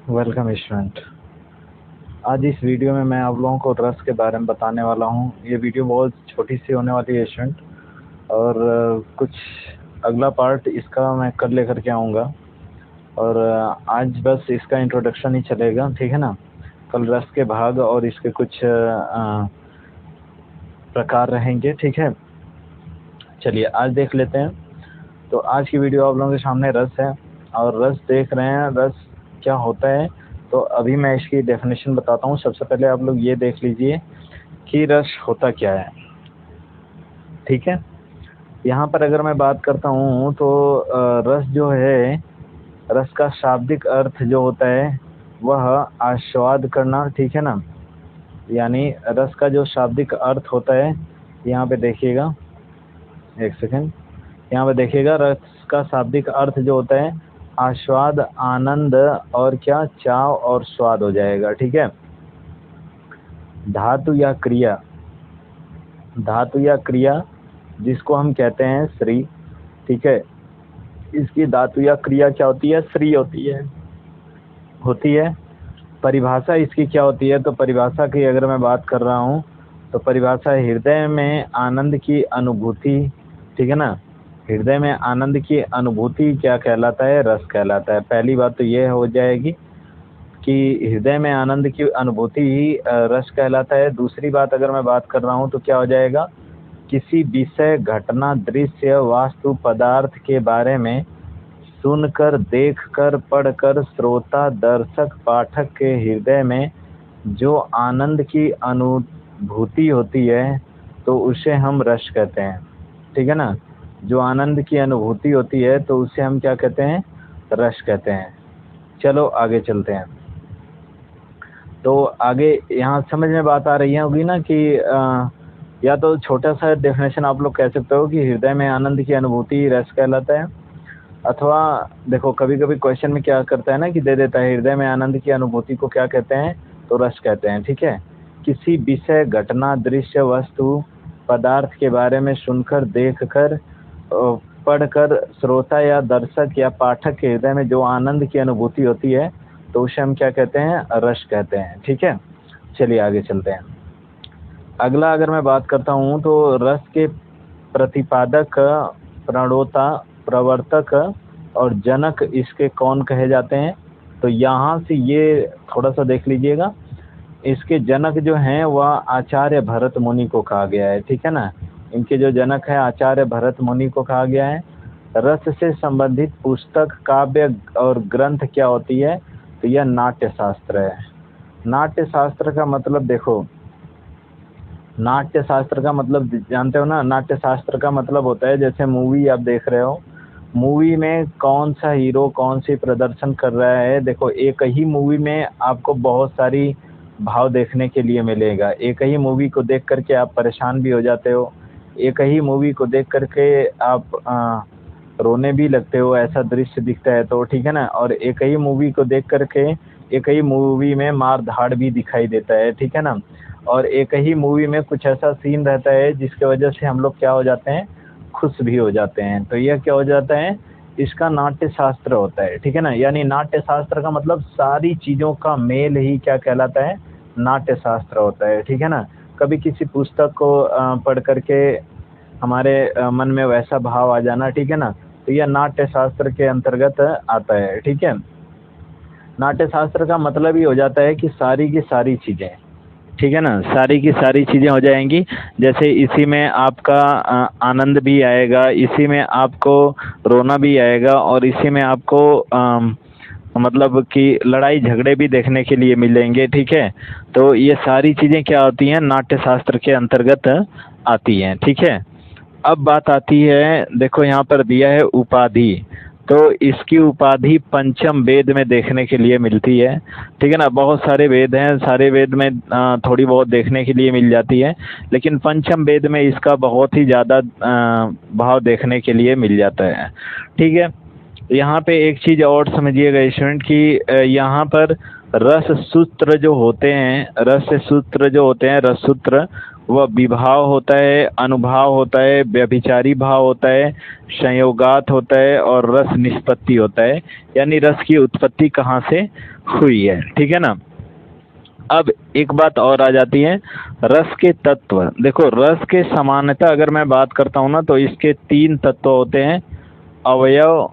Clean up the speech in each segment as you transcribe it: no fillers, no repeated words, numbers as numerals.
Welcome student. आज इस video में मैं आप लोगों को रस के बारे में बताने वाला हूँ। ये वीडियो बहुत छोटी सी होने वाली है स्टूडेंट, और कुछ अगला पार्ट इसका मैं कल लेकर के आऊँगा। और आज बस इसका इंट्रोडक्शन ही चलेगा, ठीक है ना। कल रस के भाग और इसके कुछ प्रकार रहेंगे, ठीक है। चलिए आज देख लेते हैं। तो आज की वीडियो आप लोगों के सामने रस है, और रस देख रहे हैं रस क्या होता है। तो अभी मैं इसकी डेफिनेशन बताता हूँ। सबसे पहले आप लोग ये देख लीजिए कि रस होता क्या है, ठीक है। यहाँ पर अगर मैं बात करता हूँ तो रस जो है, रस का शाब्दिक अर्थ जो होता है वह आस्वाद करना, ठीक है ना। यानी रस का जो शाब्दिक अर्थ होता है, यहाँ पे देखिएगा, एक सेकेंड, यहाँ पे देखिएगा, रस का शाब्दिक अर्थ जो होता है आस्वाद, आनंद और क्या, चाव और स्वाद हो जाएगा, ठीक है। धातु या क्रिया, धातु या क्रिया जिसको हम कहते हैं श्री, ठीक है। इसकी धातु या क्रिया क्या होती है? श्री होती है। परिभाषा इसकी क्या होती है? तो परिभाषा की अगर मैं बात कर रहा हूँ तो परिभाषा हृदय में आनंद की अनुभूति, ठीक है ना। हृदय में आनंद की अनुभूति क्या कहलाता है? रस कहलाता है। पहली बात तो ये हो जाएगी कि हृदय में आनंद की अनुभूति ही रस कहलाता है। दूसरी बात अगर मैं बात कर रहा हूँ तो क्या हो जाएगा? किसी विषय, घटना, दृश्य, वास्तु, पदार्थ के बारे में सुनकर, देखकर, पढ़कर श्रोता, दर्शक, पाठक के हृदय में जो आनंद की अनुभूति होती है तो उसे हम रस कहते हैं, ठीक है ना। जो आनंद की अनुभूति होती है तो उसे हम क्या कहते हैं? रस कहते हैं। चलो आगे चलते हैं। तो आगे यहाँ समझ में बात आ रही होगी ना कि या तो छोटा सा डेफिनेशन आप लोग कह सकते हो कि हृदय में आनंद की अनुभूति रस कहलाता है। अथवा देखो कभी कभी क्वेश्चन में क्या करता है ना कि दे देता है हृदय में आनंद की अनुभूति को क्या कहते हैं? तो रस कहते हैं, ठीक है। किसी विषय, घटना, दृश्य, वस्तु, पदार्थ के बारे में सुनकर, देखकर, पढ़कर श्रोता या दर्शक या पाठक के हृदय में जो आनंद की अनुभूति होती है तो उसे हम क्या कहते हैं? रस कहते हैं, ठीक है। चलिए आगे चलते हैं। अगला अगर मैं बात करता हूँ तो रस के प्रतिपादक, प्रणोता, प्रवर्तक और जनक इसके कौन कहे जाते हैं? तो यहाँ से ये थोड़ा सा देख लीजिएगा। इसके जनक जो हैं वह आचार्य भरत मुनि को कहा गया है, ठीक है ना। इनके जो जनक है आचार्य भरत मुनि को कहा गया है। रस से संबंधित पुस्तक, काव्य और ग्रंथ क्या होती है? तो यह नाट्य शास्त्र है। नाट्य शास्त्र का मतलब देखो, नाट्य शास्त्र का मतलब जानते हो ना। नाट्य शास्त्र का मतलब होता है जैसे मूवी आप देख रहे हो, मूवी में कौन सा हीरो कौन सी प्रदर्शन कर रहा है। देखो एक ही मूवी में आपको बहुत सारी भाव देखने के लिए मिलेगा। एक ही मूवी को देख करके आप परेशान भी हो जाते हो, एक ही मूवी को देख करके आप रोने भी लगते हो, ऐसा दृश्य दिखता है तो, ठीक है ना। और एक ही मूवी को देख करके एक ही मूवी में मार धाड़ भी दिखाई देता है, ठीक है ना। और एक ही मूवी में कुछ ऐसा सीन रहता है जिसके वजह से हम लोग क्या हो जाते हैं? खुश भी हो जाते हैं। तो यह क्या हो जाता है? इसका नाट्य शास्त्र होता है, ठीक है ना। यानी नाट्य शास्त्र का मतलब सारी चीज़ों का मेल ही क्या कहलाता है? नाट्य शास्त्र होता है, ठीक है ना। कभी किसी पुस्तक को पढ़ करके हमारे मन में वैसा भाव आ जाना, ठीक है ना, तो यह नाट्य शास्त्र के अंतर्गत आता है, ठीक है। नाट्य शास्त्र का मतलब ही हो जाता है कि सारी की सारी चीज़ें, ठीक है ना, सारी की सारी चीज़ें हो जाएंगी। जैसे इसी में आपका आनंद भी आएगा, इसी में आपको रोना भी आएगा, और इसी में आपको मतलब कि लड़ाई झगड़े भी देखने के लिए मिलेंगे, ठीक है। तो ये सारी चीज़ें क्या होती हैं? नाट्य शास्त्र के अंतर्गत आती हैं, ठीक है। अब बात आती है, देखो यहाँ पर दिया है उपाधि। तो इसकी उपाधि पंचम वेद में देखने के लिए मिलती है, ठीक है ना। बहुत सारे वेद हैं, सारे वेद में थोड़ी बहुत देखने के लिए मिल जाती है, लेकिन पंचम वेद में इसका बहुत ही ज़्यादा भाव देखने के लिए मिल जाता है, ठीक है। यहाँ पे एक चीज़ और समझिएगा स्टूडेंट कि यहाँ पर रस सूत्र जो होते हैं, रस सूत्र, वह विभाव होता है, अनुभाव होता है, व्यभिचारी भाव होता है, संयोगात होता है और रस निष्पत्ति होता है, यानी रस की उत्पत्ति कहाँ से हुई है। ठीक है ना। अब एक बात और आ जाती है, रस के तत्व। देखो, रस के समानता अगर मैं बात करता हूँ ना, तो इसके तीन तत्व होते हैं, अवयव,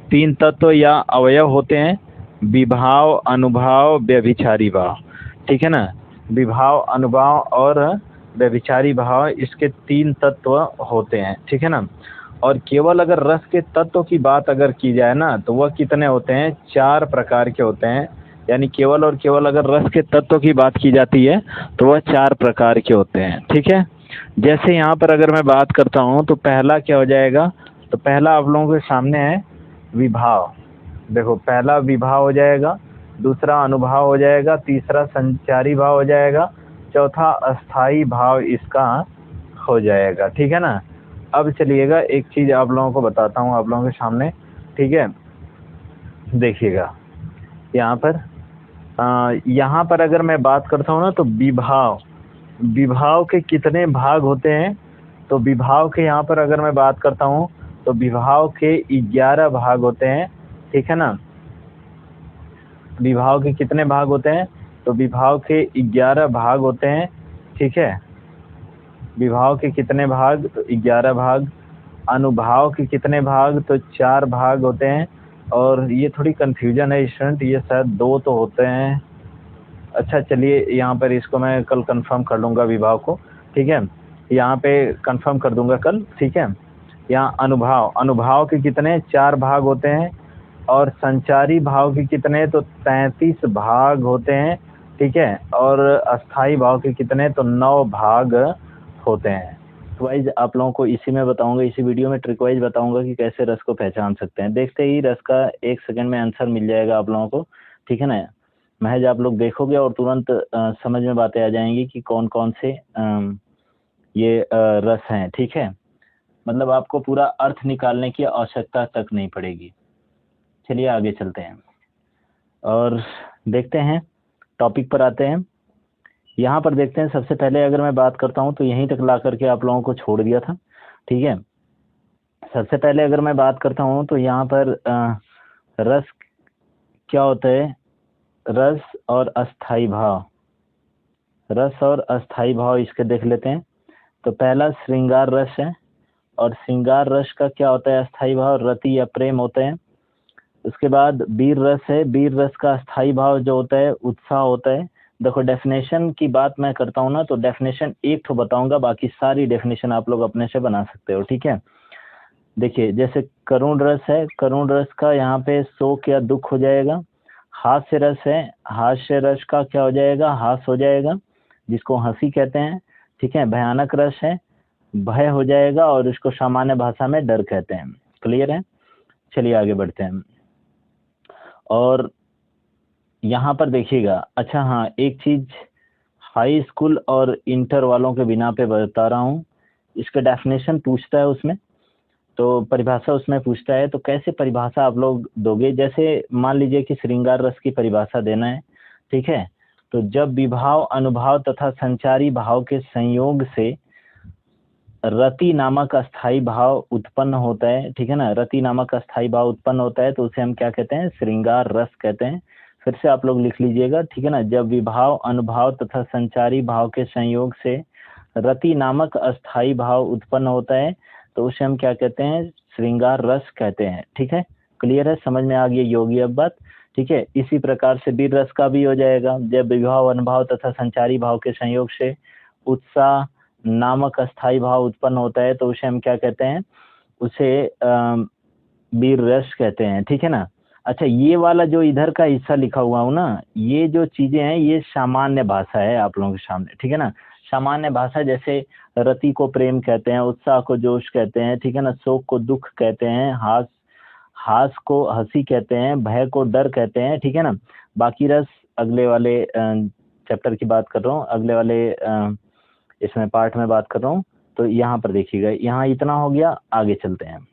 तीन तत्व या अवयव होते हैं, विभाव, अनुभाव, व्यभिचारी भाव। ठीक है ना। विभाव, अनुभाव और व्यभिचारी भाव, इसके तीन तत्व होते हैं। ठीक है ना। और केवल अगर रस के तत्व की बात अगर की जाए ना, तो वह कितने होते हैं, 4 प्रकार के होते हैं। यानी केवल और केवल अगर रस के तत्व की बात की जाती है तो वह 4 प्रकार के होते हैं। ठीक है। जैसे यहाँ पर अगर मैं बात करता हूँ तो पहला क्या हो जाएगा, तो पहला आप लोगों के सामने है विभाव। देखो, पहला विभाव हो जाएगा, दूसरा अनुभाव हो जाएगा, तीसरा संचारी भाव हो जाएगा, चौथा अस्थाई भाव इसका हो जाएगा। ठीक है ना। अब चलिएगा एक चीज आप लोगों को बताता हूँ आप लोगों के सामने। ठीक है, देखिएगा यहाँ पर अगर मैं बात करता हूँ ना, तो विभाव के कितने भाग होते हैं, तो विभाव के यहाँ पर अगर मैं बात करता हूँ तो विभाव के 11 भाग होते हैं। ठीक है ना। विभाव के कितने भाग होते हैं, तो विभाव के 11 भाग होते हैं। ठीक है। विभाव के कितने भाग, तो 11 भाग। अनुभाव के कितने भाग, तो 4 भाग होते हैं। और ये थोड़ी कंफ्यूजन है स्टूडेंट, ये शायद 2 तो होते हैं। अच्छा चलिए, यहाँ पर इसको मैं कल कंफर्म कर लूँगा विभाव को। ठीक है, यहाँ पे कंफर्म कर दूंगा कल। ठीक है। यहाँ अनुभाव के कितने, 4 भाग होते हैं। और संचारी भाव के कितने, तो 33 भाग होते हैं। ठीक है। और अस्थाई भाव के कितने, तो 9 भाग होते हैं। वाइज आप लोगों को इसी में बताऊंगा, इसी वीडियो में ट्रिक वाइज बताऊंगा कि कैसे रस को पहचान सकते हैं। देखते ही रस का 1 सेकंड में आंसर मिल जाएगा आप लोगों को। ठीक है ना। महज आप लोग देखोगे और तुरंत समझ में बातें आ जाएंगी कि कौन कौन से ये रस हैं। ठीक है। मतलब आपको पूरा अर्थ निकालने की आवश्यकता तक नहीं पड़ेगी। चलिए आगे चलते हैं और देखते हैं, टॉपिक पर आते हैं। यहाँ पर देखते हैं, सबसे पहले अगर मैं बात करता हूँ तो यहीं तक ला करके आप लोगों को छोड़ दिया था। ठीक है। सबसे पहले अगर मैं बात करता हूँ तो यहाँ पर रस क्या होता है, रस और अस्थाई भाव। रस और अस्थाई भाव इसके देख लेते हैं। तो पहला श्रृंगार रस है, और श्रृंगार रस का क्या होता है, अस्थाई भाव रति या प्रेम होते हैं। उसके बाद वीर रस है, वीर रस का अस्थाई भाव जो होता है उत्साह होता है। देखो, डेफिनेशन की बात मैं करता हूँ ना, तो डेफिनेशन एक तो बताऊंगा, बाकी सारी डेफिनेशन आप लोग अपने से बना सकते हो। ठीक है। देखिए, जैसे करुण रस है, करुण रस का यहाँ पे शोक या दुख हो जाएगा। हास्य रस है, हास्य रस का क्या हो जाएगा, हास हो जाएगा, जिसको हंसी कहते हैं। ठीक है। भयानक रस है, भय हो जाएगा, और इसको सामान्य भाषा में डर कहते हैं। क्लियर है। चलिए आगे बढ़ते हैं। और यहाँ पर देखिएगा, अच्छा हाँ, एक चीज हाई स्कूल और इंटर वालों के बिना पे बता रहा हूँ, इसका डेफिनेशन पूछता है उसमें, तो परिभाषा उसमें पूछता है, तो कैसे परिभाषा आप लोग दोगे। जैसे मान लीजिए कि श्रृंगार रस की परिभाषा देना है। ठीक है। तो जब विभाव, अनुभाव तथा संचारी भाव के संयोग से रति नामक अस्थाई भाव उत्पन्न होता है। ठीक है ना। रति नामक अस्थाई भाव उत्पन्न होता है तो उसे हम क्या कहते हैं, श्रृंगार रस कहते हैं। फिर से आप लोग लिख लीजिएगा। ठीक है ना। जब विभाव, अनुभाव तथा संचारी भाव के संयोग से रति नामक अस्थाई भाव उत्पन्न होता है तो उसे हम क्या कहते हैं, श्रृंगार रस कहते हैं। ठीक है। क्लियर है, समझ में आ गई योगी अब बात। ठीक है। इसी प्रकार से वीर रस का भी हो जाएगा। जब विभाव, अनुभाव तथा संचारी भाव के संयोग से उत्साह नामक अस्थाई भाव उत्पन्न होता है तो उसे हम क्या कहते हैं, उसे वीर रस कहते हैं। ठीक है ना। अच्छा, ये वाला जो इधर का हिस्सा लिखा हुआ हूँ ना, ये जो चीजें हैं ये सामान्य भाषा है आप लोगों के सामने। ठीक है ना। सामान्य भाषा, जैसे रति को प्रेम कहते हैं, उत्साह को जोश कहते हैं। ठीक है ना। शोक को दुख कहते हैं, हास को हंसी कहते हैं, भय को डर कहते हैं। ठीक है ना। बाकी रस अगले वाले चैप्टर की बात कर रहा हूँ, अगले वाले इसमें पार्ट में बात कर रहा हूँ। तो यहाँ पर देखिएगा, यहाँ इतना हो गया, आगे चलते हैं।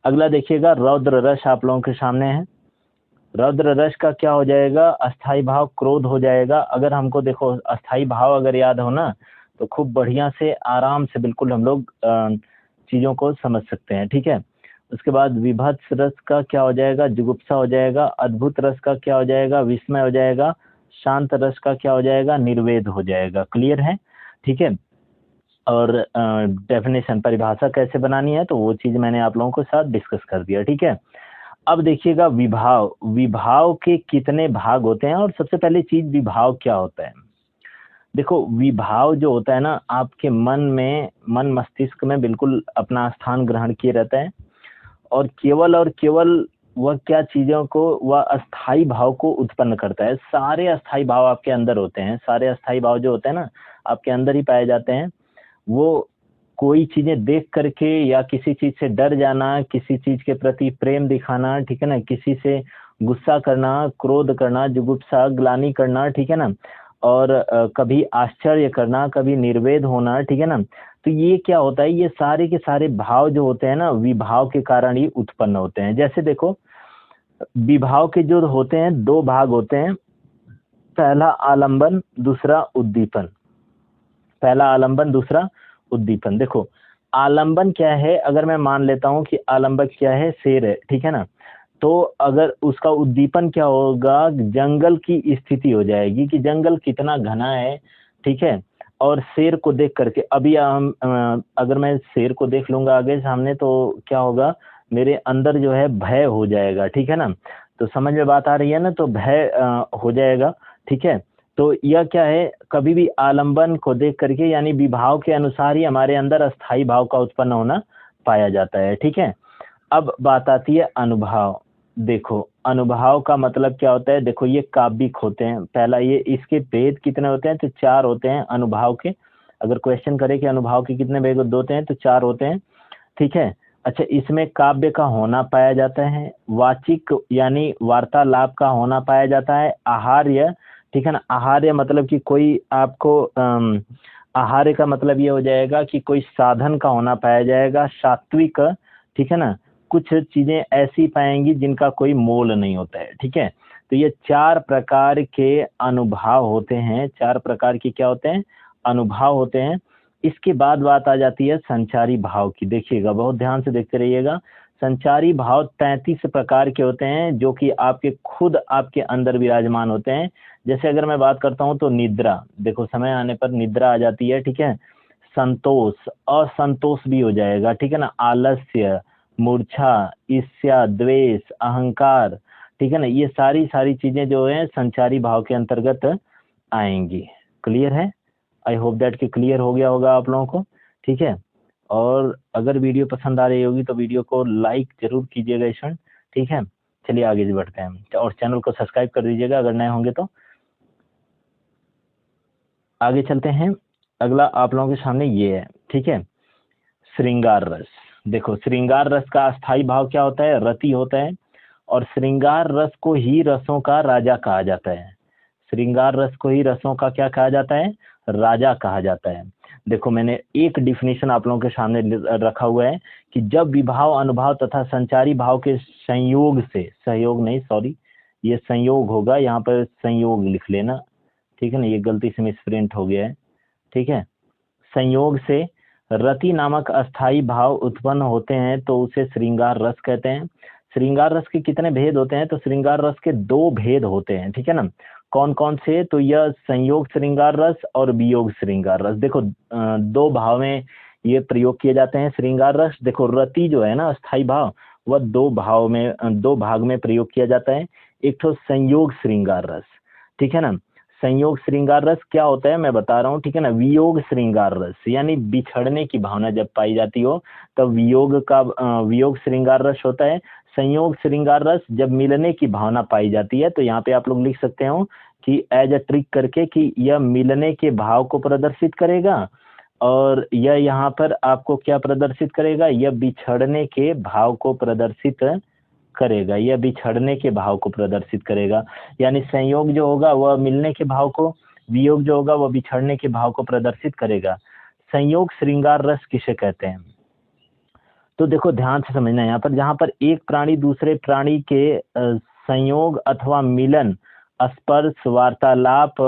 अगला देखिएगा, रौद्र रस आप लोगों के सामने है। रौद्र रस का क्या हो जाएगा, अस्थाई भाव क्रोध हो जाएगा। अगर हमको देखो अस्थाई भाव अगर याद हो ना तो खूब बढ़िया से आराम से बिल्कुल हम लोग चीजों को समझ सकते हैं, ठीक है। उसके बाद विभत्स रस का क्या हो जाएगा, जुगुप्सा हो जाएगा। अद्भुत रस का क्या हो जाएगा, विस्मय हो जाएगा। शांत रस का क्या हो जाएगा, निर्वेद हो जाएगा। क्लियर है, ठीक है। और डेफिनेशन परिभाषा कैसे बनानी है तो वो चीज मैंने आप लोगों के साथ डिस्कस कर दिया, ठीक है। अब देखिएगा विभाव, विभाव के कितने भाग होते हैं और सबसे पहले चीज विभाव क्या होता है। देखो विभाव जो होता है ना आपके मन में, मन मस्तिष्क में बिल्कुल अपना स्थान ग्रहण किए रहता है और केवल वह क्या चीजों को, वह अस्थाई भाव को उत्पन्न करता है। सारे अस्थाई भाव आपके अंदर होते हैं, सारे अस्थाई भाव जो होते हैं ना आपके अंदर ही पाए जाते हैं। वो कोई चीजें देख करके या किसी चीज से डर जाना, किसी चीज के प्रति प्रेम दिखाना, ठीक है ना, किसी से गुस्सा करना, क्रोध करना, जुगुप्सा, ग्लानि करना, ठीक है ना, और कभी आश्चर्य करना, कभी निर्वेद होना, ठीक है ना। तो ये क्या होता है, ये सारे के सारे भाव जो होते हैं ना विभाव के कारण ही उत्पन्न होते हैं। जैसे देखो विभाव के जो होते हैं दो भाग होते हैं, पहला आलंबन, दूसरा उद्दीपन। पहला आलंबन, दूसरा उद्दीपन। देखो आलंबन क्या है, अगर मैं मान लेता हूं कि आलंबक क्या है, शेर है, ठीक है ना, तो अगर उसका उद्दीपन क्या होगा, जंगल की स्थिति हो जाएगी कि जंगल कितना घना है, ठीक है। और शेर को देख करके अभी हम अगर मैं शेर को देख लूंगा आगे सामने तो क्या होगा, मेरे अंदर जो है भय हो जाएगा, ठीक है ना। तो समझ में बात आ रही है ना, तो भय हो जाएगा, ठीक है। तो यह क्या है, कभी भी आलंबन को देख करके यानी विभाव के अनुसार ही हमारे अंदर अस्थाई भाव का उत्पन्न होना पाया जाता है, ठीक है। अब बात आती है अनुभाव। देखो अनुभाव का मतलब क्या होता है, देखो ये काव्यिक होते हैं। पहला ये, इसके भेद कितने होते हैं तो 4 होते हैं अनुभाव के। अगर क्वेश्चन करे कि अनुभाव के कितने भेद होते हैं तो 4 होते हैं, ठीक है। अच्छा इसमें काव्य का होना पाया जाता है, वाचिक यानी वार्तालाप का होना पाया जाता है, आहार्य, ठीक है ना। आहार्य मतलब कि कोई आपको आहार्य का मतलब ये हो जाएगा कि कोई साधन का होना पाया जाएगा, सात्विक, ठीक है ना। कुछ चीजें ऐसी पाएंगी जिनका कोई मोल नहीं होता है, ठीक है। तो ये 4 प्रकार के अनुभाव होते हैं, 4 प्रकार के क्या होते हैं, अनुभाव होते हैं। इसके बाद बात आ जाती है संचारी भाव की। देखिएगा बहुत ध्यान से देखते रहिएगा। संचारी भाव 33 प्रकार के होते हैं जो कि आपके खुद आपके अंदर विराजमान होते हैं। जैसे अगर मैं बात करता हूं तो निद्रा, देखो समय आने पर निद्रा आ जाती है, ठीक है। संतोष, असंतोष भी हो जाएगा, ठीक है ना। आलस्य, मूर्छा, ईर्ष्या, द्वेष, अहंकार, ठीक है ना, ये सारी चीजें जो है संचारी भाव के अंतर्गत आएंगी। क्लियर है, आई होप दैट कि क्लियर हो गया होगा आप लोगों को, ठीक है। और अगर वीडियो पसंद आ रही होगी तो वीडियो को लाइक जरूर कीजिएगा स्टूडेंट, ठीक है। चलिए आगे बढ़ते हैं और चैनल को सब्सक्राइब कर दीजिएगा अगर नए होंगे तो। आगे चलते हैं, अगला आप लोगों के सामने ये है, ठीक है, श्रृंगार रस। देखो श्रृंगार रस का अस्थाई भाव क्या होता है, रति होता है। और श्रृंगार रस को ही रसों का राजा कहा जाता है। श्रृंगार रस को ही रसों का क्या कहा जाता है, राजा कहा जाता है। देखो मैंने एक डिफिनेशन आप लोगों के सामने रखा हुआ है कि जब विभाव, अनुभाव तथा संचारी भाव के संयोग से, सहयोग नहीं सॉरी, ये संयोग होगा, यहाँ पर संयोग लिख लेना, ठीक है ना, ये गलती से मिसप्रिंट हो गया है, ठीक है। संयोग से रति नामक अस्थाई भाव उत्पन्न होते हैं तो उसे श्रृंगार रस कहते हैं। श्रृंगार रस के कितने भेद होते हैं तो श्रृंगार रस के 2 भेद होते हैं, ठीक है ना। कौन कौन से, तो यह संयोग श्रृंगार रस और वियोग श्रृंगार रस। देखो 2 भाव में ये प्रयोग किए जाते हैं श्रृंगार रस। देखो रति जो है ना अस्थाई भाव, वह 2 भाव में, 2 भाग में प्रयोग किया जाता है। एक तो संयोग श्रृंगार रस, ठीक है ना। संयोग श्रृंगार रस क्या होता है मैं बता रहा हूँ, ठीक है ना। वियोग श्रृंगार रस यानी बिछड़ने की भावना जब पाई जाती हो तब वियोग का वियोग श्रृंगार रस होता है। संयोग श्रृंगार रस जब मिलने की भावना पाई जाती है, तो यहाँ पे आप लोग लिख सकते हो कि एज अ ट्रिक करके कि यह मिलने के भाव को प्रदर्शित करेगा और यह यहाँ पर आपको क्या प्रदर्शित करेगा, यह बिछड़ने के भाव को प्रदर्शित करेगा, यह बिछड़ने के भाव को प्रदर्शित करेगा। यानी संयोग जो होगा वह मिलने के भाव को, वियोग जो होगा वह बिछड़ने के भाव को प्रदर्शित करेगा। संयोग श्रृंगार रस किसे कहते हैं, तो देखो ध्यान से समझना यहाँ पर, जहाँ पर एक प्राणी दूसरे प्राणी के संयोग अथवा मिलन, स्पर्श, वार्तालाप,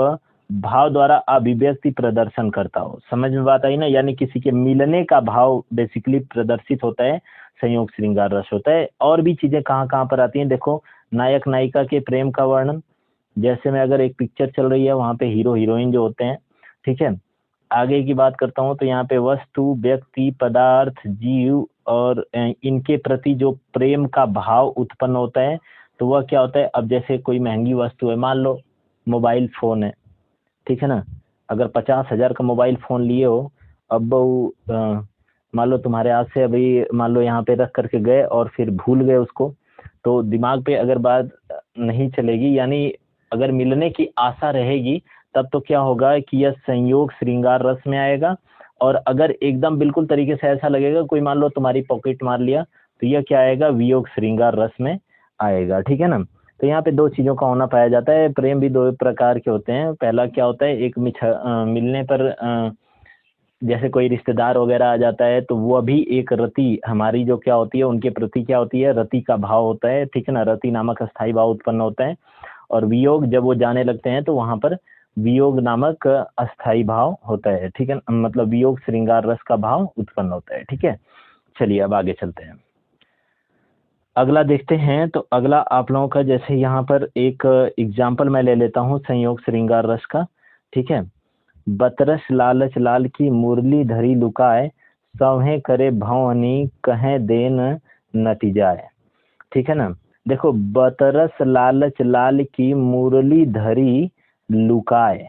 भाव द्वारा अभिव्यक्ति प्रदर्शन करता हो। समझ में बात आई ना? यानी किसी के मिलने का भाव बेसिकली प्रदर्शित होता है, संयोग श्रृंगार रस होता है। और भी चीजें कहाँ कहाँ पर आती हैं, देखो नायक नायिका के प्रेम का वर्णन, जैसे में अगर एक पिक्चर चल रही है वहां पे हीरो हीरोइन जो होते हैं, ठीक है। आगे की बात करता हूँ तो यहाँ पे वस्तु, व्यक्ति, पदार्थ, जीव और इनके प्रति जो प्रेम का भाव उत्पन्न होता है तो वह क्या होता है। अब जैसे कोई महंगी वस्तु है, मान लो मोबाइल फोन है, ठीक है ना। अगर 50,000 का मोबाइल फोन लिए हो, अब मान लो तुम्हारे हाथ से अभी मान लो यहाँ पे रख करके गए और फिर भूल गए उसको, तो दिमाग पे अगर बात नहीं चलेगी, यानी अगर मिलने की आशा रहेगी, तब तो क्या होगा कि यह संयोग श्रृंगार रस में आएगा। और अगर एकदम बिल्कुल तरीके से ऐसा लगेगा, कोई मान लो तुम्हारी पॉकेट मार लिया, तो यह क्या आएगा, वियोग श्रृंगार रस में आएगा, ठीक है ना। तो यहाँ पे दो चीजों का होना पाया जाता है। प्रेम भी दो प्रकार के होते हैं। पहला क्या होता है, एक मिलने पर जैसे कोई रिश्तेदार वगैरह आ जाता है तो वो भी एक रति हमारी जो क्या होती है, उनके प्रति क्या होती है, रति का भाव होता है, ठीक है ना। रति नामक अस्थाई भाव उत्पन्न होता है। और वियोग जब वो जाने लगते हैं तो वहां पर वियोग नामक अस्थाई भाव होता है, ठीक है। मतलब वियोग श्रृंगार रस का भाव उत्पन्न होता है, ठीक है। चलिए अब आगे चलते हैं, अगला देखते हैं। तो अगला आप लोगों का, जैसे यहाँ पर एक एग्जाम्पल मैं ले लेता हूँ संयोग श्रृंगार रस का, ठीक है। बतरस लालच लाल की मुरली धरी लुकाए, सौहे करे भवनी कहे देन नटी जाए, ठीक है ना। देखो, बतरस लालच लाल की मुरली धरी लुकाए,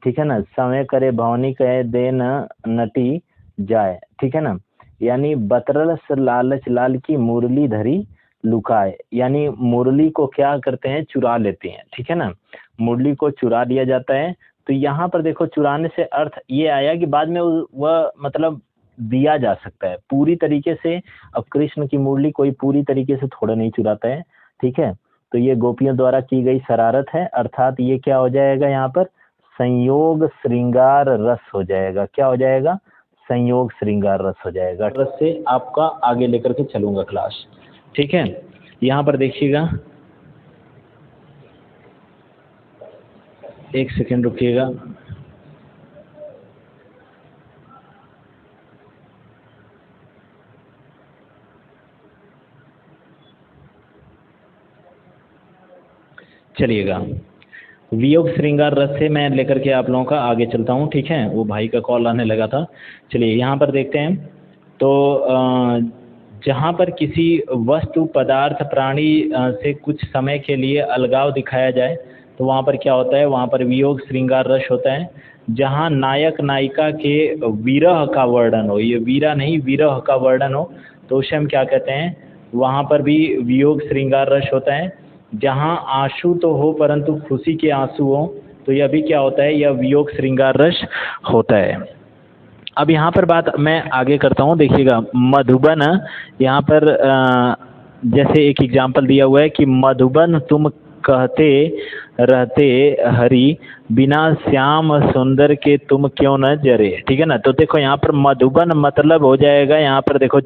ठीक है ना, सौहे करे भवनी कहे देन नटी जाए, ठीक है ना। यानी बतरस लालच लाल की मुरली धरी लुकाए, यानी मुरली को क्या करते हैं, चुरा लेते हैं, ठीक है ना। मुरली को चुरा लिया जाता है। तो यहाँ पर देखो, चुराने से अर्थ ये आया कि बाद में वह मतलब दिया जा सकता है पूरी तरीके से। अब कृष्ण की मुरली कोई पूरी तरीके से थोड़ा नहीं चुराता है, ठीक है। तो ये गोपियों द्वारा की गई शरारत है, अर्थात ये क्या हो जाएगा, यहाँ पर संयोग श्रृंगार रस हो जाएगा। क्या हो जाएगा, संयोग श्रृंगार रस हो जाएगा। रस से आपका आगे लेकर के चलूंगा क्लास, ठीक है। यहाँ पर देखिएगा, एक सेकेंड रुकिएगा। चलिएगा, वियोग श्रृंगार रस से मैं लेकर के आप लोगों का आगे चलता हूँ, ठीक है। वो भाई का कॉल आने लगा था। चलिए यहाँ पर देखते हैं। तो जहाँ पर किसी वस्तु, पदार्थ, प्राणी से कुछ समय के लिए अलगाव दिखाया जाए तो वहाँ पर क्या होता है, वहाँ पर वियोग श्रृंगार रस होता है। जहाँ नायक नायिका के विरह का वर्णन हो, ये वीरा नहीं विरह का वर्णन हो, तो उसे हम क्या कहते हैं, वहाँ पर भी वियोग श्रृंगार रस होता है। जहाँ आंसू तो हो परंतु खुशी के आंसू हो, तो यह भी क्या होता है, यह वियोग श्रृंगार रस होता है। अब यहाँ पर बात मैं आगे करता हूँ, देखिएगा। मधुबन, यहाँ पर जैसे एक एग्जाम्पल दिया हुआ है कि मधुबन तुम कहते रहते हरि, बिना श्याम सुंदर के तुम क्यों न जरे, ठीक है ना। तो देखो यहाँ पर मधुबन मतलब हो जाएगा, यहाँ पर देखो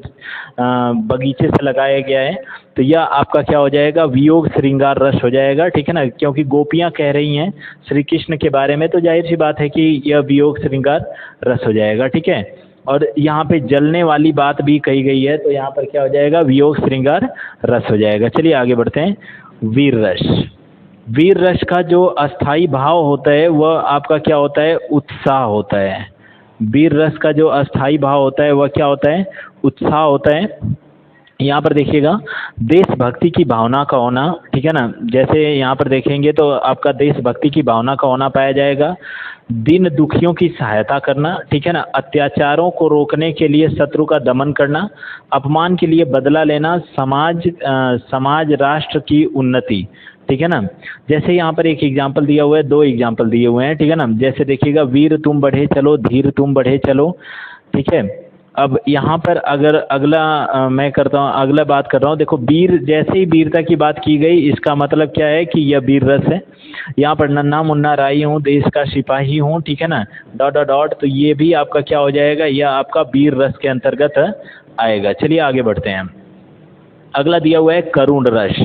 बगीचे से लगाया गया है, तो यह आपका क्या हो जाएगा, वियोग श्रृंगार रस हो जाएगा, ठीक है ना। क्योंकि गोपियाँ कह रही हैं श्री कृष्ण के बारे में, तो जाहिर सी बात है कि यह वियोग श्रृंगार रस हो जाएगा, ठीक है। और यहाँ पे जलने वाली बात भी कही गई है, तो यहाँ पर क्या हो जाएगा, वियोग श्रृंगार रस हो जाएगा। चलिए आगे बढ़ते हैं। वीर रस, वीर रस का जो अस्थाई भाव होता है वह आपका क्या होता है, उत्साह होता है। वीर रस का जो अस्थाई भाव होता है वह क्या होता है, उत्साह होता है। यहाँ पर देखिएगा, देशभक्ति की भावना का होना, ठीक है ना। जैसे यहाँ पर देखेंगे तो आपका देशभक्ति की भावना का होना पाया जाएगा। दीन दुखियों की सहायता करना, ठीक है ना। अत्याचारों को रोकने के लिए शत्रु का दमन करना, अपमान के लिए बदला लेना, समाज राष्ट्र की उन्नति, ठीक है ना। जैसे यहाँ पर एक एग्जाम्पल दिया हुआ है, दो एग्जाम्पल दिए हुए हैं, ठीक है ना। जैसे देखिएगा, वीर तुम बढ़े चलो, धीर तुम बढ़े चलो, ठीक है। अब यहाँ पर अगर अगला मैं करता हूँ, अगला बात कर रहा हूँ। देखो, वीर, जैसे ही वीरता की बात की गई, इसका मतलब क्या है कि यह वीर रस है। यहाँ पर नन्हा मुन्ना राई हूँ, देश का सिपाही हूँ, ठीक है ना, डॉट डॉट डॉट, तो ये भी आपका क्या हो जाएगा, यह आपका वीर रस के अंतर्गत आएगा। चलिए आगे बढ़ते हैं। अगला दिया हुआ है करुण रस।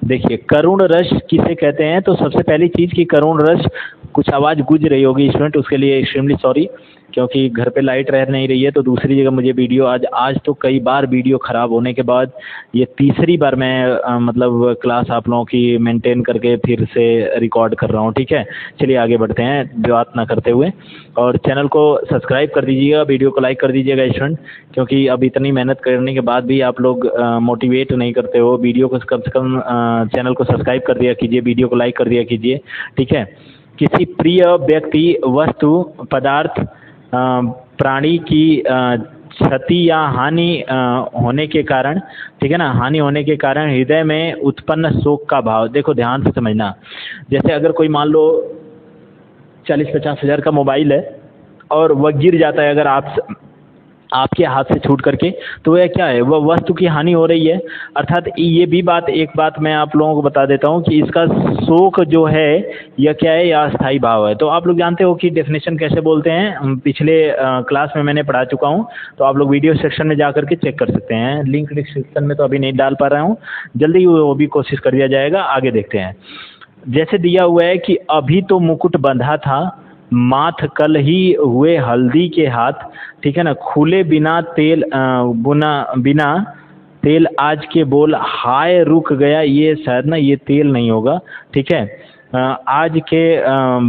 देखिए करुण रस किसे कहते हैं, तो सबसे पहली चीज़ कि करुण रस, कुछ आवाज़ गूंज रही होगी स्टूडेंट, उसके लिए एक्सट्रीमली सॉरी, क्योंकि घर पे लाइट रह नहीं रही है तो दूसरी जगह मुझे वीडियो आज तो कई बार वीडियो ख़राब होने के बाद ये तीसरी बार मैं मतलब क्लास आप लोगों की मेंटेन करके फिर से रिकॉर्ड कर रहा हूँ। ठीक है, चलिए आगे बढ़ते हैं बात ना करते हुए, और चैनल को सब्सक्राइब कर दीजिएगा, वीडियो को लाइक कर दीजिएगा स्टूडेंट, क्योंकि अब इतनी मेहनत करने के बाद भी आप लोग मोटिवेट नहीं करते हो। वीडियो को कम से कम चैनल को सब्सक्राइब कर दिया कीजिए, वीडियो को लाइक कर दिया कीजिए। ठीक है, किसी प्रिय व्यक्ति, वस्तु, पदार्थ, प्राणी की क्षति या हानि होने के कारण, ठीक है ना, हानि होने के कारण हृदय में उत्पन्न शोक का भाव। देखो ध्यान से समझना, जैसे अगर कोई मान लो 40-50 हज़ार का मोबाइल है और वह गिर जाता है अगर आपके हाथ से छूट करके, तो यह क्या है, वह वस्तु की हानि हो रही है। अर्थात ये भी एक बात मैं आप लोगों को बता देता हूँ कि इसका शोक जो है यह क्या है, यह अस्थाई भाव है। तो आप लोग जानते हो कि डेफिनेशन कैसे बोलते हैं, पिछले क्लास में मैंने पढ़ा चुका हूँ, तो आप लोग वीडियो सेक्शन में जा करके चेक कर सकते हैं। लिंक डिस्क्रिप्शन में तो अभी नहीं डाल पा रहा हूँ, जल्दी वो भी कोशिश कर दिया जाएगा। आगे देखते हैं, जैसे दिया हुआ है कि अभी तो मुकुट बंधा था, माथ कल ही हुए हल्दी के हाथ, ठीक है ना, खुले बिना तेल बिना तेल आज के बोल, हाय रुक गया, ये शायद ना ये तेल नहीं होगा। ठीक है, आज के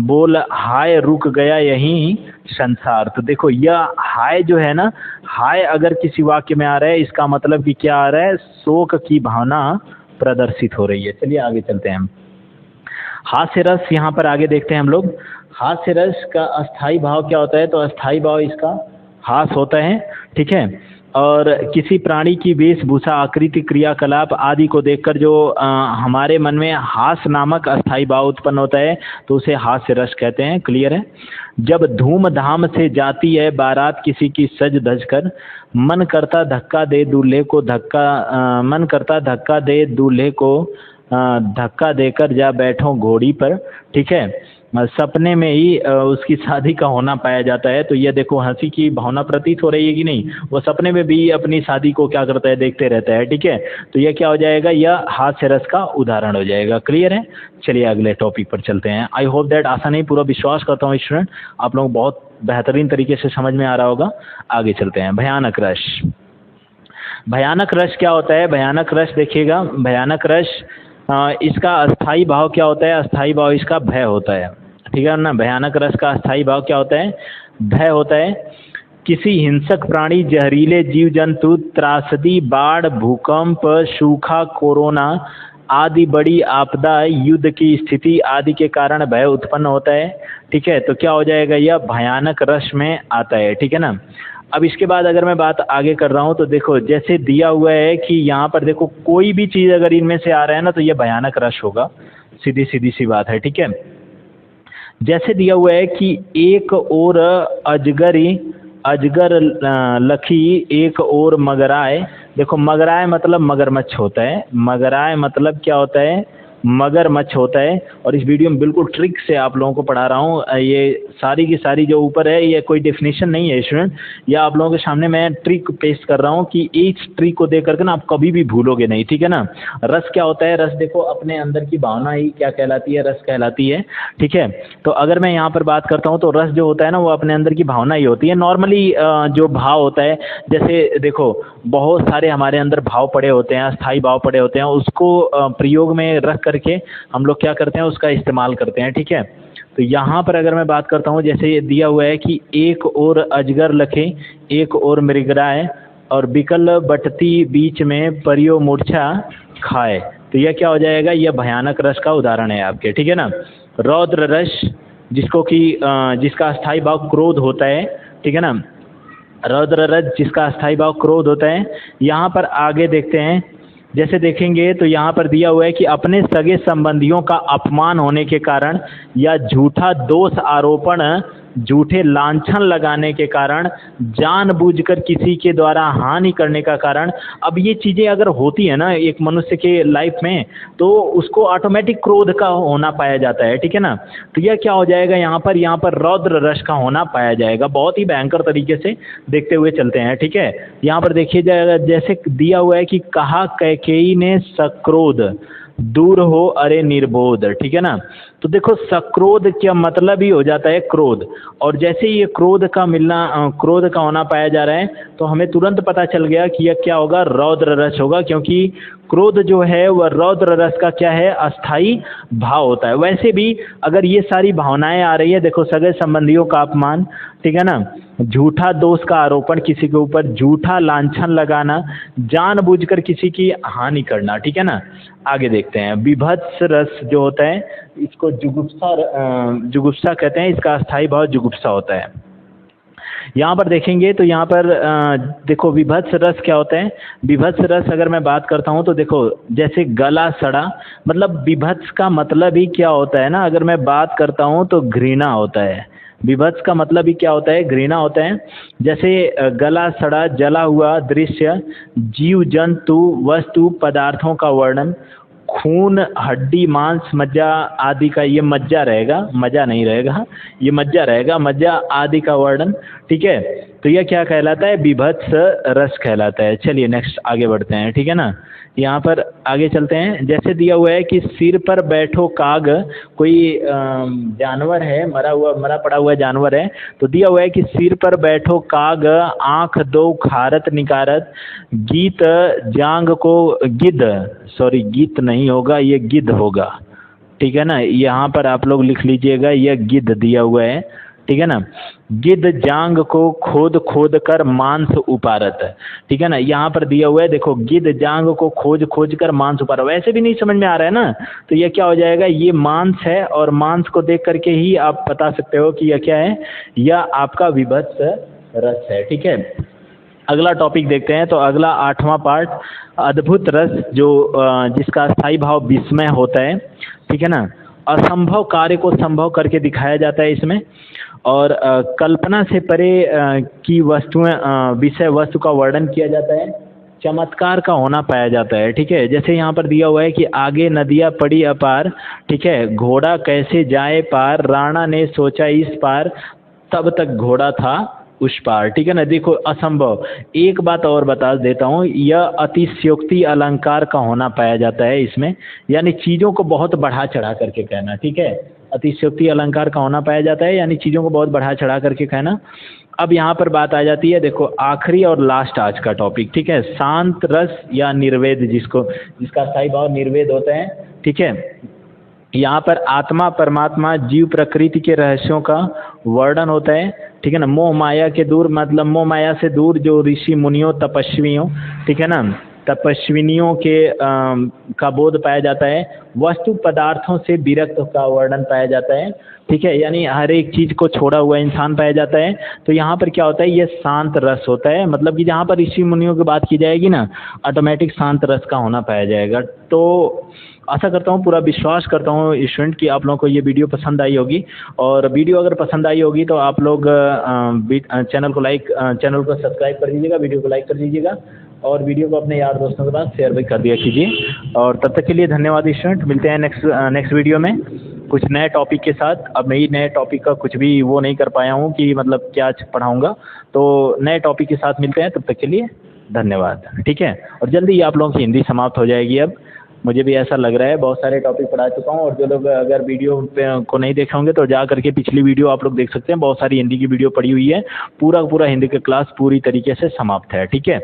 बोल, हाय रुक गया यही संसार। तो देखो यह हाय जो है ना, हाय अगर किसी वाक्य में आ रहा है, इसका मतलब कि क्या आ रहा है, शोक की भावना प्रदर्शित हो रही है। चलिए आगे चलते हैं। हास्य रस, यहाँ पर आगे देखते हैं हम लोग। हास्य रस का अस्थाई भाव क्या होता है, तो अस्थाई भाव इसका हास होता है। ठीक है, और किसी प्राणी की वेशभूषा, आकृति, क्रियाकलाप आदि को देखकर जो हमारे मन में हास नामक अस्थाई भाव उत्पन्न होता है, तो उसे हास्य रस कहते हैं। क्लियर है। जब धूमधाम से जाती है बारात किसी की सज धज कर, मन करता धक्का दे दूल्हे को धक्का देकर जा बैठो घोड़ी पर। ठीक है, सपने में ही उसकी शादी का होना पाया जाता है। तो ये देखो हंसी की भावना प्रतीत हो रही है कि नहीं, वो सपने में भी अपनी शादी को क्या करता है, देखते रहता है। ठीक है, तो ये क्या हो जाएगा, यह हास्य रस का उदाहरण हो जाएगा। क्लियर है। चलिए अगले टॉपिक पर चलते हैं। आई होप दैट, आशा नहीं पूरा विश्वास करता हूँ स्टूडेंट आप लोग बहुत बेहतरीन तरीके से समझ में आ रहा होगा। आगे चलते हैं। भयानक रस। भयानक रस क्या होता है, भयानक रस देखिएगा, भयानक रस इसका अस्थाई भाव क्या होता है, अस्थाई भाव इसका भय होता है। ठीक है ना, भयानक रस का अस्थाई भाव क्या होता है, भय होता है। किसी हिंसक प्राणी, जहरीले जीव जंतु, त्रासदी, बाढ़, भूकंप, सूखा, कोरोना आदि बड़ी आपदा, युद्ध की स्थिति आदि के कारण भय उत्पन्न होता है। ठीक है, तो क्या हो जाएगा, यह भयानक रस में आता है। ठीक है ना। अब इसके बाद अगर मैं बात आगे कर रहा हूँ, तो देखो जैसे दिया हुआ है कि यहाँ पर देखो कोई भी चीज़ अगर इनमें से आ रहा है ना, तो यह भयानक रस होगा। सीधी सी बात है। ठीक है, जैसे दिया हुआ है कि एक और अजगर लखी, एक और मगराय। देखो मगराय मतलब मगरमच्छ होता है, मगराय मतलब क्या होता है, मगरमच्छ होता है। और इस वीडियो में बिल्कुल ट्रिक से आप लोगों को पढ़ा रहा हूँ। ये सारी की सारी जो ऊपर है ये कोई डेफिनेशन नहीं है स्टूडेंट, या आप लोगों के सामने मैं ट्रिक पेश कर रहा हूँ कि इस ट्रिक को देख करके ना आप कभी भी भूलोगे नहीं। ठीक है ना। रस क्या होता है, रस देखो अपने अंदर की भावना ही क्या कहलाती है, रस कहलाती है। ठीक है, तो अगर मैं यहाँ पर बात करता हूँ तो रस जो होता है ना, वो अपने अंदर की भावना ही होती है। नॉर्मली जो भाव होता है, जैसे देखो बहुत सारे हमारे अंदर भाव पड़े होते हैं, अस्थाई भाव पड़े होते हैं, उसको प्रयोग में रख करके हम लोग क्या करते हैं, उसका इस्तेमाल करते हैं। ठीक है, तो यहाँ पर अगर मैं बात करता हूँ, जैसे ये दिया हुआ है कि एक और अजगर लखे, एक और मृगराय, और बिकल बटती बीच में परियो मूर्छा खाए। तो यह क्या हो जाएगा, यह भयानक रस का उदाहरण है आपके। ठीक है ना। रौद्र रस, जिसका अस्थाई भाव क्रोध होता है। ठीक है ना, रौद्र रस जिसका अस्थाई भाव क्रोध होता है। यहाँ पर आगे देखते हैं, जैसे देखेंगे तो यहाँ पर दिया हुआ है कि अपने सगे संबंधियों का अपमान होने के कारण या झूठा दोष आरोपण झूठे लांछन लगाने के कारण, जानबूझकर किसी के द्वारा हानि करने का कारण। अब ये चीज़ें अगर होती है ना एक मनुष्य के लाइफ में, तो उसको ऑटोमेटिक क्रोध का होना पाया जाता है, ठीक है ना। तो यह क्या हो जाएगा यहाँ पर रौद्र रस का होना पाया जाएगा, बहुत ही भयंकर तरीके से देखते हुए चलते हैं, ठीक है। यहाँ पर देखिए जाएगा जैसे दिया हुआ है कि कहा कैकेयी ने सक्रोध, दूर हो अरे निर्बोध, ठीक है ना। तो देखो सक्रोध क्या मतलब ही हो जाता है क्रोध, और जैसे ही ये क्रोध का मिलना, क्रोध का होना पाया जा रहा है, तो हमें तुरंत पता चल गया कि यह क्या होगा, रौद्र रस होगा, क्योंकि क्रोध जो है वह रौद्र रस का क्या है, अस्थाई भाव होता है। वैसे भी अगर ये सारी भावनाएं आ रही है, देखो सगे संबंधियों का अपमान, ठीक है ना, झूठा दोष का आरोपण किसी के ऊपर, झूठा लांछन लगाना, जानबूझकर किसी की हानि करना, ठीक है ना। आगे देखते हैं, विभत्स रस जो होता है इसको जुगुप्सा कहते हैं, इसका अस्थाई भाव जुगुप्सा होता है। यहाँ पर देखेंगे तो यहाँ पर देखो विभत्स रस क्या होता है। विभत्स रस अगर मैं बात करता हूँ तो देखो जैसे गला सड़ा, मतलब विभत्स का मतलब ही क्या होता है ना, अगर मैं बात करता हूँ तो घृणा होता है। विभत्स का मतलब ही क्या होता है, घृणा होता है। जैसे गला सड़ा, जला हुआ दृश्य, जीव जंतु वस्तु पदार्थों का वर्णन, खून हड्डी मांस मज्जा आदि का, ये मज्जा रहेगा, मजा नहीं रहेगा, ये मज्जा रहेगा, मज्जा आदि का वर्णन, ठीक है। तो यह क्या कहलाता है, विभत्स रस कहलाता है। चलिए नेक्स्ट आगे बढ़ते हैं, ठीक है ना। यहाँ पर आगे चलते हैं, जैसे दिया हुआ है कि सिर पर बैठो काग, कोई जानवर है, मरा पड़ा हुआ जानवर है, तो दिया हुआ है कि सिर पर बैठो काग, आंख दो खारत निकारत, गीत जांग को गीत नहीं होगा, ये गिद्ध होगा, ठीक है ना। यहाँ पर आप लोग लिख लीजिएगा, यह गिद्ध दिया हुआ है, ठीक है ना। गिद्ध जांग को खोद खोद कर मांस उपारत, ठीक है ना। यहाँ पर दिया हुआ है देखो, गिद्ध जांग को खोज कर मांस उपारत, वैसे भी नहीं समझ में आ रहा है ना, तो यह क्या हो जाएगा, ये मांस है, और मांस को देख करके ही आप बता सकते हो कि यह क्या है, यह आपका विभत्स रस है, ठीक है। अगला टॉपिक देखते हैं, तो अगला 8वां पार्ट, अद्भुत रस, जो जिसका स्थायी भाव विस्मय होता है, ठीक है ना। असंभव कार्य को संभव करके दिखाया जाता है इसमें, और कल्पना से परे की वस्तुएं, विषय वस्तु का वर्णन किया जाता है, चमत्कार का होना पाया जाता है, ठीक है। जैसे यहाँ पर दिया हुआ है कि आगे नदियाँ पड़ी अपार, ठीक है, घोड़ा कैसे जाए पार, राणा ने सोचा इस पार, तब तक घोड़ा था उस पार, ठीक है ना। देखो असंभव, एक बात और बता देता हूँ, यह अतिशयोक्ति अलंकार का होना पाया जाता है इसमें, यानी चीज़ों को बहुत बढ़ा चढ़ा करके कहना, ठीक है। अतिशयोक्ति अलंकार का होना पाया जाता है, यानी चीज़ों को बहुत बढ़ा चढ़ा करके कहना। अब यहाँ पर बात आ जाती है, देखो आखिरी और लास्ट आज का टॉपिक, ठीक है, शांत रस या निर्वेद, जिसका स्थायी भाव निर्वेद होता है, ठीक है। यहाँ पर आत्मा परमात्मा जीव प्रकृति के रहस्यों का वर्णन होता है, ठीक है ना। मोह माया के दूर, मतलब मोह माया से दूर जो ऋषि मुनियों तपस्वियों, ठीक है ना, तपस्विनियों के का बोध पाया जाता है। वस्तु पदार्थों से विरक्त का वर्णन पाया जाता है, ठीक है, यानी हर एक चीज़ को छोड़ा हुआ इंसान पाया जाता है। तो यहाँ पर क्या होता है, ये शांत रस होता है, मतलब कि जहाँ पर ऋषि मुनियों की बात की जाएगी ना, ऑटोमेटिक शांत रस का होना पाया जाएगा। तो आशा करता हूँ, पूरा विश्वास करता हूँ स्टूडेंट कि आप लोगों को ये वीडियो पसंद आई होगी, और वीडियो अगर पसंद आई होगी तो आप लोग चैनल को सब्सक्राइब कर दीजिएगा, वीडियो को लाइक कर दीजिएगा, और वीडियो को अपने यार दोस्तों के पास शेयर भी कर दिया कीजिए। और तब तक के लिए धन्यवाद स्टूडेंट, मिलते हैं नेक्स्ट वीडियो में कुछ नए टॉपिक के साथ। अब मैं नए टॉपिक का कुछ भी वो नहीं कर पाया हूँ कि मतलब क्या पढ़ाऊँगा, तो नए टॉपिक के साथ मिलते हैं, तब तक के लिए धन्यवाद, ठीक है। और जल्दी ही आप लोगों की हिंदी समाप्त हो जाएगी, अब मुझे भी ऐसा लग रहा है, बहुत सारे टॉपिक पढ़ा चुका हूँ, और जो लोग अगर वीडियो को नहीं देखे होंगे तो जा करके पिछली वीडियो आप लोग देख सकते हैं, बहुत सारी हिंदी की वीडियो पड़ी हुई है, पूरा हिंदी का क्लास पूरी तरीके से समाप्त है, ठीक है।